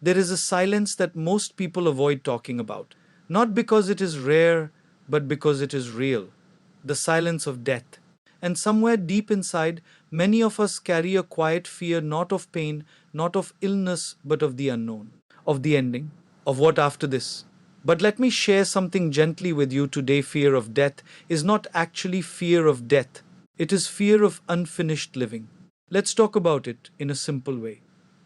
there is a silence that most people avoid talking about, not because it is rare, but because it is real. The silence of death. And somewhere deep inside, many of us carry a quiet fear not of pain, not of illness, but of the unknown, of the ending, of what after this. But let me share something gently with you today. Fear of death is not actually fear of death, it is fear of unfinished living. Let's talk about it in a simple way.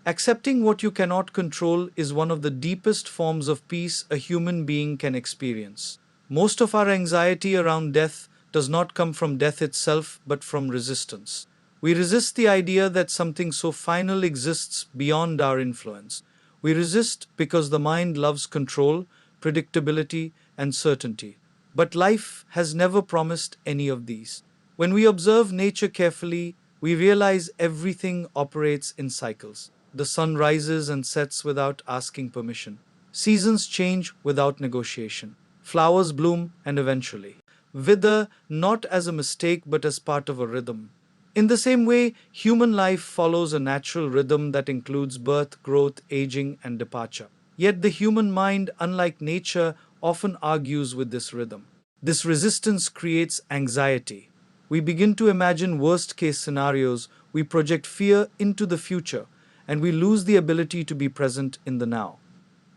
Accepting what you cannot control is one of the deepest forms of peace a human being can experience. Most of our anxiety around death does not come from death itself, but from resistance. We resist the idea that something so final exists beyond our influence. We resist because the mind loves control, predictability, and certainty. But life has never promised any of these. When we observe nature carefully, we realize everything operates in cycles. The sun rises and sets without asking permission. Seasons change without negotiation. Flowers bloom and eventually wither, not as a mistake but as part of a rhythm. In the same way, human life follows a natural rhythm that includes birth, growth, aging, and departure. Yet the human mind, unlike nature, often argues with this rhythm. This resistance creates anxiety. We begin to imagine worst case scenarios, we project fear into the future, and we lose the ability to be present in the now.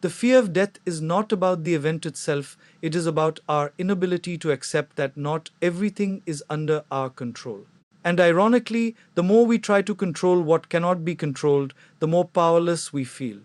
The fear of death is not about the event itself, it is about our inability to accept that not everything is under our control. And ironically, the more we try to control what cannot be controlled, the more powerless we feel.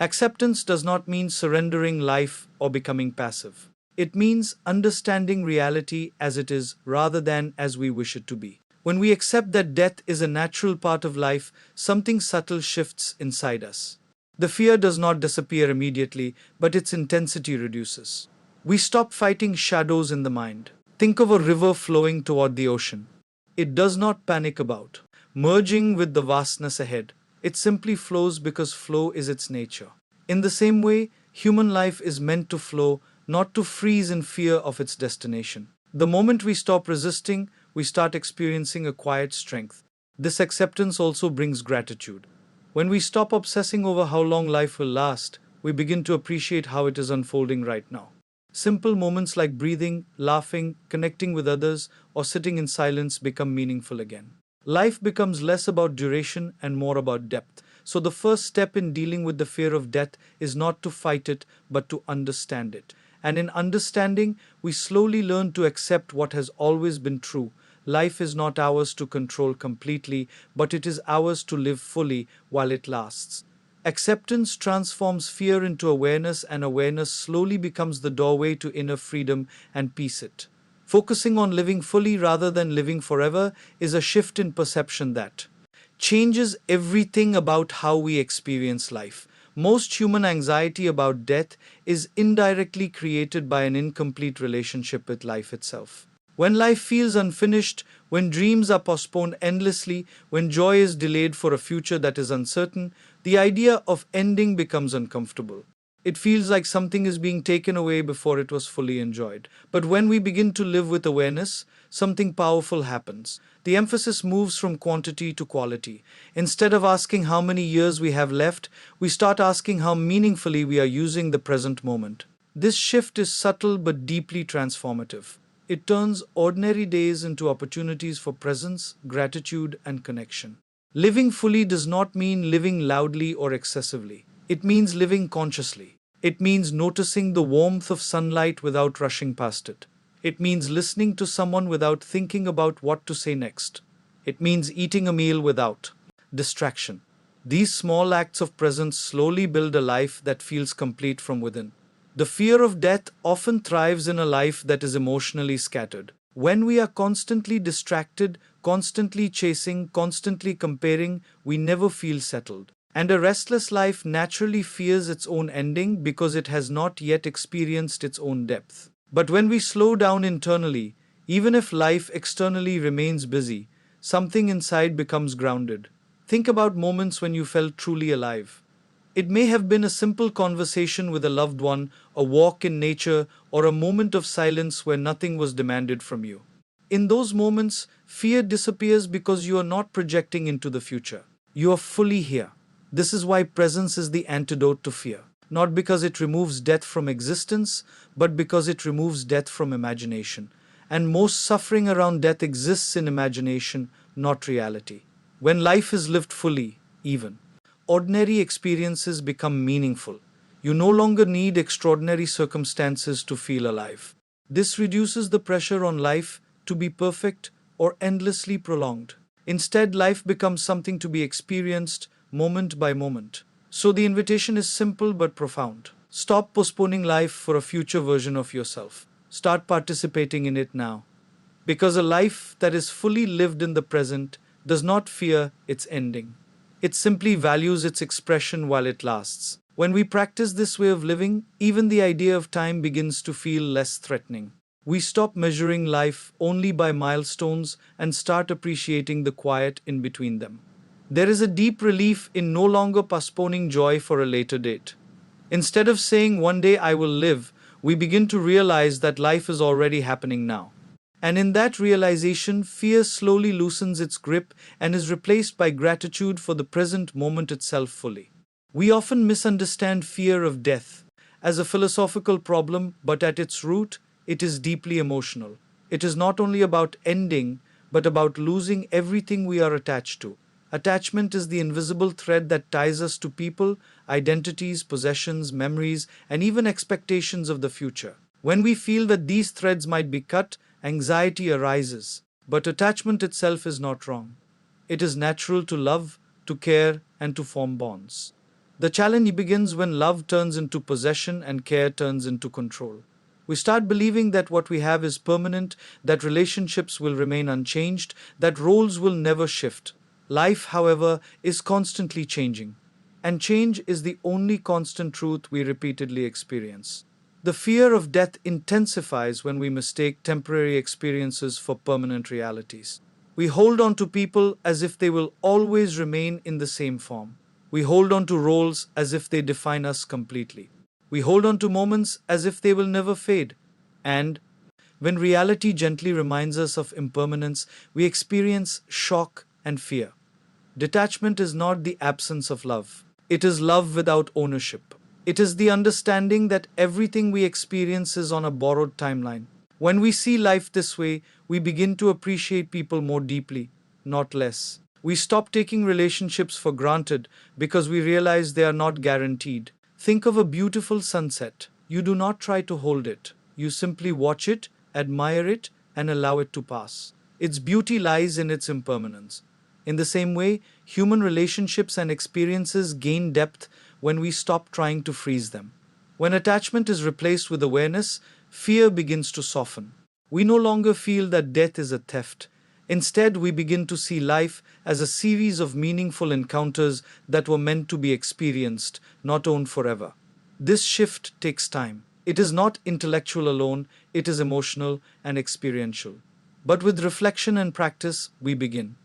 Acceptance does not mean surrendering life or becoming passive. It means understanding reality as it is rather than as we wish it to be. When we accept that death is a natural part of life, something subtle shifts inside us. The fear does not disappear immediately, but its intensity reduces. We stop fighting shadows in the mind. Think of a river flowing toward the ocean. It does not panic about merging with the vastness ahead. It simply flows because flow is its nature. In the same way, human life is meant to flow, not to freeze in fear of its destination. The moment we stop resisting, we start experiencing a quiet strength. This acceptance also brings gratitude. When we stop obsessing over how long life will last, we begin to appreciate how it is unfolding right now. Simple moments like breathing, laughing, connecting with others, or sitting in silence become meaningful again. Life becomes less about duration and more about depth. So, the first step in dealing with the fear of death is not to fight it, but to understand it. And in understanding, we slowly learn to accept what has always been true. Life is not ours to control completely, but it is ours to live fully while it lasts. Acceptance transforms fear into awareness, and awareness slowly becomes the doorway to inner freedom and peace. It. Focusing on living fully rather than living forever is a shift in perception that changes everything about how we experience life. Most human anxiety about death is indirectly created by an incomplete relationship with life itself. When life feels unfinished, when dreams are postponed endlessly, when joy is delayed for a future that is uncertain, the idea of ending becomes uncomfortable. It feels like something is being taken away before it was fully enjoyed. But when we begin to live with awareness, something powerful happens. The emphasis moves from quantity to quality. Instead of asking how many years we have left, we start asking how meaningfully we are using the present moment. This shift is subtle but deeply transformative. It turns ordinary days into opportunities for presence, gratitude, and connection. Living fully does not mean living loudly or excessively. It means living consciously. It means noticing the warmth of sunlight without rushing past it. It means listening to someone without thinking about what to say next. It means eating a meal without distraction. These small acts of presence slowly build a life that feels complete from within. The fear of death often thrives in a life that is emotionally scattered. When we are constantly distracted, constantly chasing, constantly comparing, we never feel settled. And a restless life naturally fears its own ending because it has not yet experienced its own depth. But when we slow down internally, even if life externally remains busy, something inside becomes grounded. Think about moments when you felt truly alive. It may have been a simple conversation with a loved one, a walk in nature, or a moment of silence where nothing was demanded from you. In those moments, fear disappears because you are not projecting into the future. You are fully here. This is why presence is the antidote to fear. Not because it removes death from existence, but because it removes death from imagination. And most suffering around death exists in imagination, not reality. When life is lived fully, even, ordinary experiences become meaningful. You no longer need extraordinary circumstances to feel alive. This reduces the pressure on life to be perfect or endlessly prolonged. Instead, life becomes something to be experienced moment by moment. So the invitation is simple but profound. Stop postponing life for a future version of yourself. Start participating in it now. Because a life that is fully lived in the present does not fear its ending. It simply values its expression while it lasts. When we practice this way of living, even the idea of time begins to feel less threatening. We stop measuring life only by milestones and start appreciating the quiet in between them. There is a deep relief in no longer postponing joy for a later date. Instead of saying, "One day I will live," we begin to realize that life is already happening now. And in that realization, fear slowly loosens its grip and is replaced by gratitude for the present moment itself fully. We often misunderstand fear of death as a philosophical problem, but at its root, it is deeply emotional. It is not only about ending, but about losing everything we are attached to. Attachment is the invisible thread that ties us to people, identities, possessions, memories, and even expectations of the future. When we feel that these threads might be cut, anxiety arises. But attachment itself is not wrong. It is natural to love, to care, and to form bonds. The challenge begins when love turns into possession and care turns into control. We start believing that what we have is permanent, that relationships will remain unchanged, that roles will never shift. Life, however, is constantly changing, and change is the only constant truth we repeatedly experience. The fear of death intensifies when we mistake temporary experiences for permanent realities. We hold on to people as if they will always remain in the same form. We hold on to roles as if they define us completely. We hold on to moments as if they will never fade. And when reality gently reminds us of impermanence, we experience shock and fear. Detachment is not the absence of love. It is love without ownership. It is the understanding that everything we experience is on a borrowed timeline. When we see life this way, we begin to appreciate people more deeply, not less. We stop taking relationships for granted because we realize they are not guaranteed. Think of a beautiful sunset. You do not try to hold it. You simply watch it, admire it, and allow it to pass. Its beauty lies in its impermanence. In the same way, human relationships and experiences gain depth when we stop trying to freeze them. When attachment is replaced with awareness, fear begins to soften. We no longer feel that death is a theft. Instead, we begin to see life as a series of meaningful encounters that were meant to be experienced, not owned forever. This shift takes time. It is not intellectual alone, it is emotional and experiential. But with reflection and practice, we begin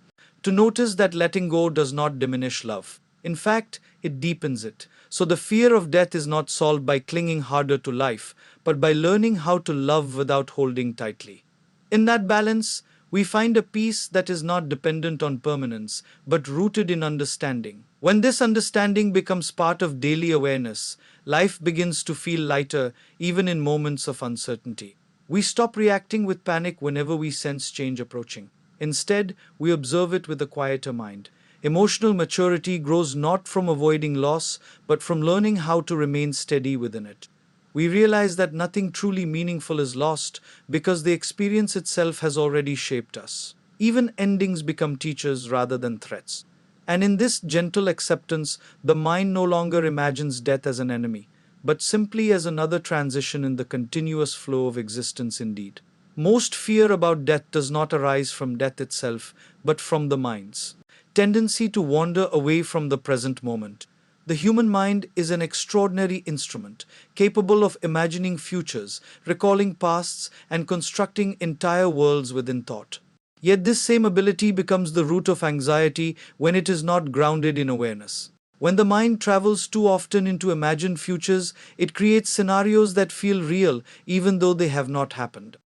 to notice that letting go does not diminish love. In fact, it deepens it. So the fear of death is not solved by clinging harder to life, but by learning how to love without holding tightly. In that balance, we find a peace that is not dependent on permanence, but rooted in understanding. When this understanding becomes part of daily awareness, life begins to feel lighter even in moments of uncertainty. We stop reacting with panic whenever we sense change approaching. Instead, we observe it with a quieter mind. Emotional maturity grows not from avoiding loss, but from learning how to remain steady within it. We realize that nothing truly meaningful is lost because the experience itself has already shaped us. Even endings become teachers rather than threats. And in this gentle acceptance, the mind no longer imagines death as an enemy, but simply as another transition in the continuous flow of existence indeed. Most fear about death does not arise from death itself, but from the mind's tendency to wander away from the present moment. The human mind is an extraordinary instrument, capable of imagining futures, recalling pasts, and constructing entire worlds within thought. Yet this same ability becomes the root of anxiety when it is not grounded in awareness. When the mind travels too often into imagined futures, it creates scenarios that feel real even though they have not happened.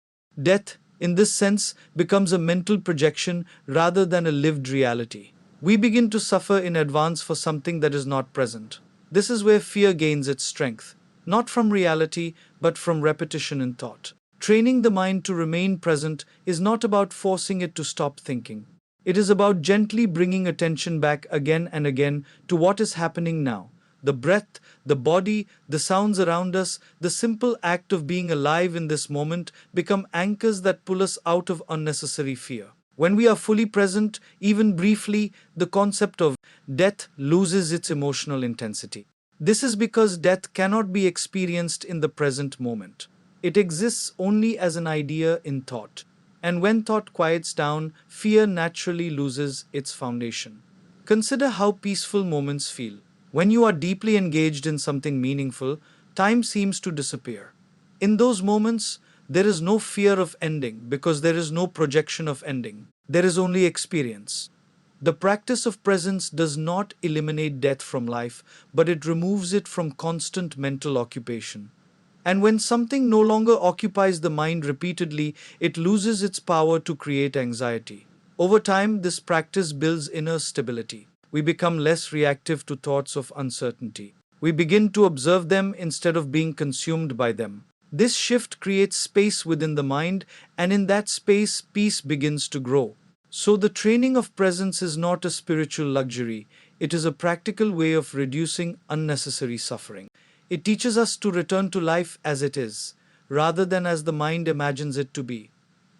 Death, in this sense, becomes a mental projection rather than a lived reality. We begin to suffer in advance for something that is not present. This is where fear gains its strength, not from reality, but from repetition in thought. Training the mind to remain present is not about forcing it to stop thinking. It is about gently bringing attention back again and again to what is happening now. The breath, the body, the sounds around us, the simple act of being alive in this moment become anchors that pull us out of unnecessary fear. When we are fully present, even briefly, the concept of death loses its emotional intensity. This is because death cannot be experienced in the present moment. It exists only as an idea in thought. And when thought quiets down, fear naturally loses its foundation. Consider how peaceful moments feel. When you are deeply engaged in something meaningful, time seems to disappear. In those moments, there is no fear of ending because there is no projection of ending. There is only experience. The practice of presence does not eliminate death from life, but it removes it from constant mental occupation. And when something no longer occupies the mind repeatedly, it loses its power to create anxiety. Over time, this practice builds inner stability. We become less reactive to thoughts of uncertainty. We begin to observe them instead of being consumed by them. This shift creates space within the mind, and in that space, peace begins to grow. So, the training of presence is not a spiritual luxury, it is a practical way of reducing unnecessary suffering. It teaches us to return to life as it is, rather than as the mind imagines it to be.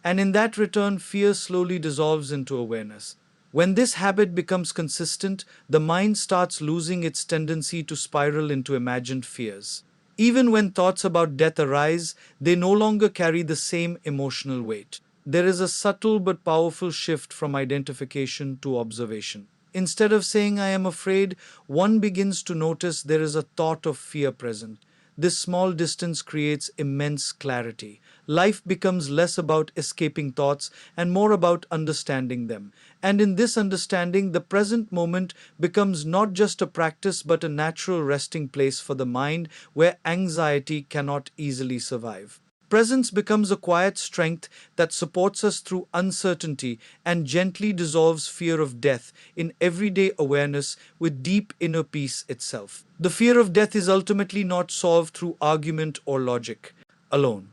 And in that return, fear slowly dissolves into awareness. When this habit becomes consistent, the mind starts losing its tendency to spiral into imagined fears. Even when thoughts about death arise, they no longer carry the same emotional weight. There is a subtle but powerful shift from identification to observation. Instead of saying, I am afraid, one begins to notice there is a thought of fear present. This small distance creates immense clarity. Life becomes less about escaping thoughts and more about understanding them. And in this understanding, the present moment becomes not just a practice but a natural resting place for the mind where anxiety cannot easily survive. Presence becomes a quiet strength that supports us through uncertainty and gently dissolves fear of death in everyday awareness with deep inner peace itself. The fear of death is ultimately not solved through argument or logic alone.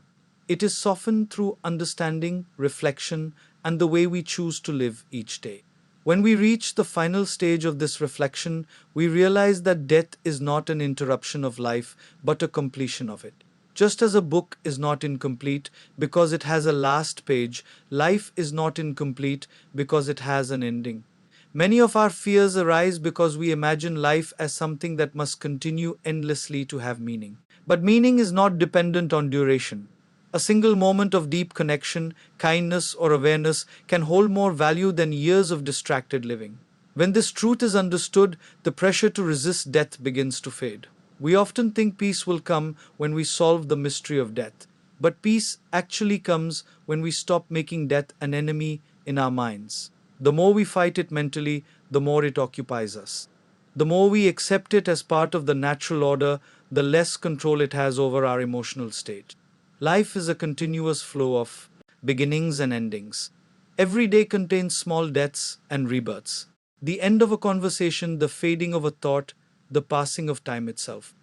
It is softened through understanding, reflection, and the way we choose to live each day. When we reach the final stage of this reflection, we realize that death is not an interruption of life, but a completion of it. Just as a book is not incomplete because it has a last page, life is not incomplete because it has an ending. Many of our fears arise because we imagine life as something that must continue endlessly to have meaning. But meaning is not dependent on duration. A single moment of deep connection, kindness, or awareness can hold more value than years of distracted living. When this truth is understood, the pressure to resist death begins to fade. We often think peace will come when we solve the mystery of death, but peace actually comes when we stop making death an enemy in our minds. The more we fight it mentally, the more it occupies us. The more we accept it as part of the natural order, the less control it has over our emotional state. Life is a continuous flow of beginnings and endings. Every day contains small deaths and rebirths. The end of a conversation, the fading of a thought, the passing of time itself.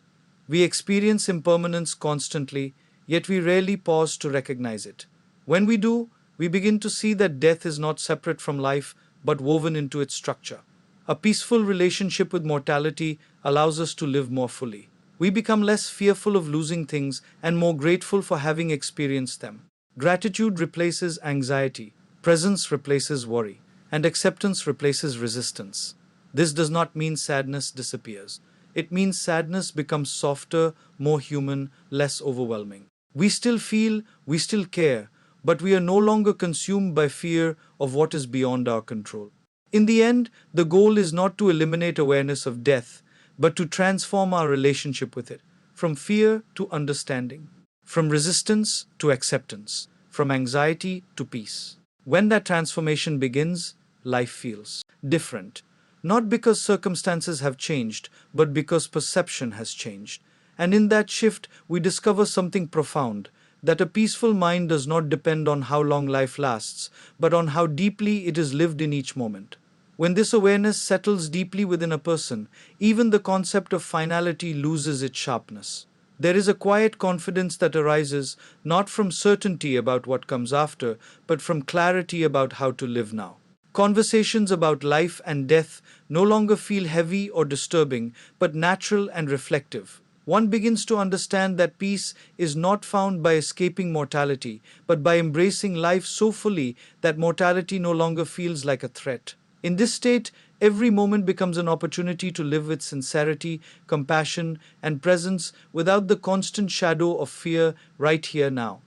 We experience impermanence constantly, yet we rarely pause to recognize it. When we do, we begin to see that death is not separate from life, but woven into its structure. A peaceful relationship with mortality allows us to live more fully. We become less fearful of losing things and more grateful for having experienced them. Gratitude replaces anxiety, presence replaces worry, and acceptance replaces resistance. This does not mean sadness disappears. It means sadness becomes softer, more human, less overwhelming. We still feel, we still care, but we are no longer consumed by fear of what is beyond our control. In the end, the goal is not to eliminate awareness of death, but to transform our relationship with it, from fear to understanding, from resistance to acceptance, from anxiety to peace. When that transformation begins, life feels different. Not because circumstances have changed, but because perception has changed. And in that shift, we discover something profound, that a peaceful mind does not depend on how long life lasts, but on how deeply it is lived in each moment. When this awareness settles deeply within a person, even the concept of finality loses its sharpness. There is a quiet confidence that arises not from certainty about what comes after, but from clarity about how to live now. Conversations about life and death no longer feel heavy or disturbing, but natural and reflective. One begins to understand that peace is not found by escaping mortality, but by embracing life so fully that mortality no longer feels like a threat. In this state, every moment becomes an opportunity to live with sincerity, compassion, and presence without the constant shadow of fear right here now.